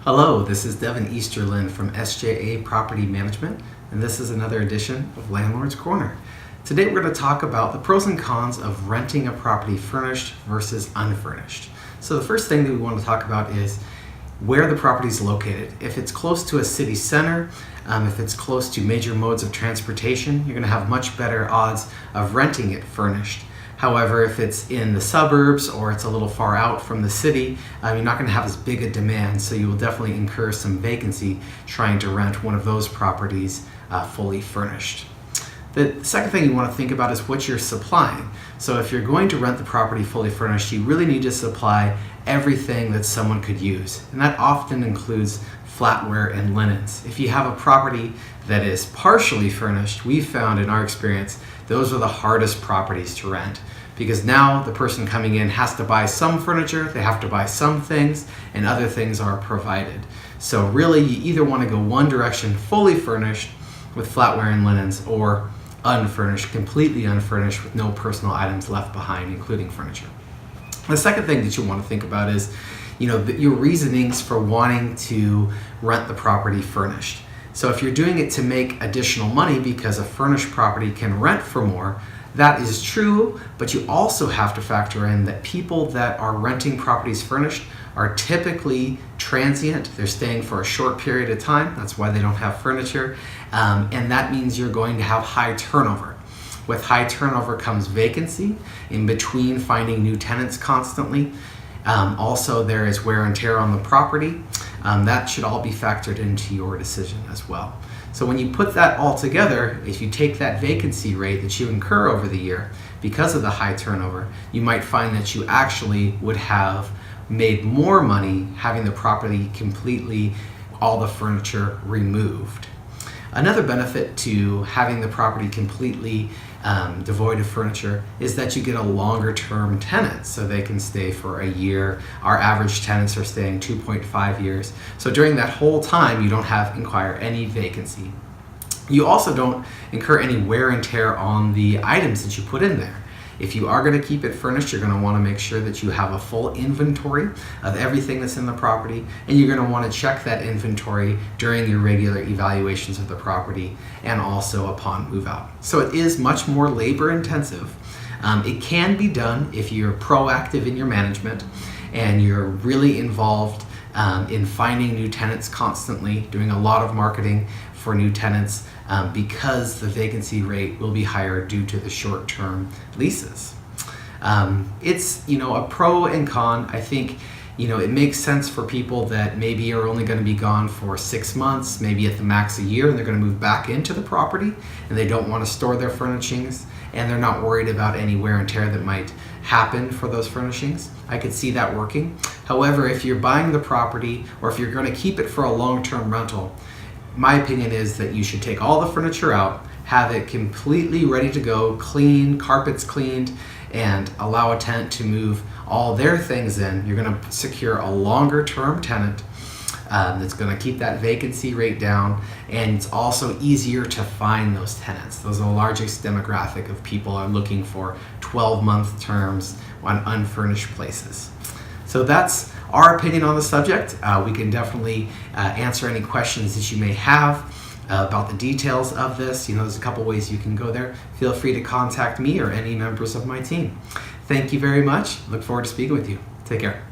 Hello, this is Devin Easterlin from SJA Property Management, and this is another edition of Landlord's Corner. Today we're going to talk about the pros and cons of renting a property furnished versus unfurnished. So the first thing that we want to talk about is where the property is located. If it's close to a city center, if it's close to major modes of transportation, you're going to have much better odds of renting it furnished. However, if it's in the suburbs or it's a little far out from the city, you're not going to have as big a demand, so you will definitely incur some vacancy trying to rent one of those properties fully furnished. The second thing you want to think about is what you're supplying. So if you're going to rent the property fully furnished, you really need to supply everything that someone could use, and that often includes flatware and linens. If you have a property that is partially furnished, we've found in our experience those are the hardest properties to rent, because now the person coming in has to buy some furniture, they have to buy some things, and other things are provided. So really you either want to go one direction, fully furnished with flatware and linens, or unfurnished, completely unfurnished with no personal items left behind, including furniture. The second thing that you want to think about is your reasonings for wanting to rent the property furnished. So if you're doing it to make additional money because a furnished property can rent for more, that is true, but you also have to factor in that people that are renting properties furnished are typically transient. They're staying for a short period of time. That's why they don't have furniture. And that means you're going to have high turnover. With high turnover comes vacancy in between finding new tenants constantly. Also, there is wear and tear on the property. That should all be factored into your decision as well. So when you put that all together, if you take that vacancy rate that you incur over the year because of the high turnover, you might find that you actually would have made more money having the property completely, all the furniture removed. Another benefit to having the property completely devoid of furniture is that you get a longer term tenant, so they can stay for a year. Our average tenants are staying 2.5 years. So during that whole time, you don't incur any vacancy. You also don't incur any wear and tear on the items that you put in there. If you are going to keep it furnished, you're going to want to make sure that you have a full inventory of everything that's in the property, and you're going to want to check that inventory during your regular evaluations of the property and also upon move out. So it is much more labor intensive. It can be done if you're proactive in your management and you're really involved in finding new tenants constantly, doing a lot of marketing for new tenants, because the vacancy rate will be higher due to the short-term leases. It's a pro and con. I think it makes sense for people that maybe are only going to be gone for 6 months, maybe at the max a year, and they're going to move back into the property and they don't want to store their furnishings and they're not worried about any wear and tear that might happen for those furnishings. I could see that working. However, if you're buying the property or if you're going to keep it for a long-term rental, my opinion is that you should take all the furniture out, have it completely ready to go, clean, carpets cleaned, and allow a tenant to move all their things in. You're going to secure a longer term tenant that's going to keep that vacancy rate down, and it's also easier to find those tenants. Those are the largest demographic of people are looking for 12-month terms on unfurnished places. So that's our opinion on the subject. We can definitely answer any questions that you may have about the details of this. There's a couple ways you can go there. Feel free to contact me or any members of my team. Thank you very much. Look forward to speaking with you. Take care.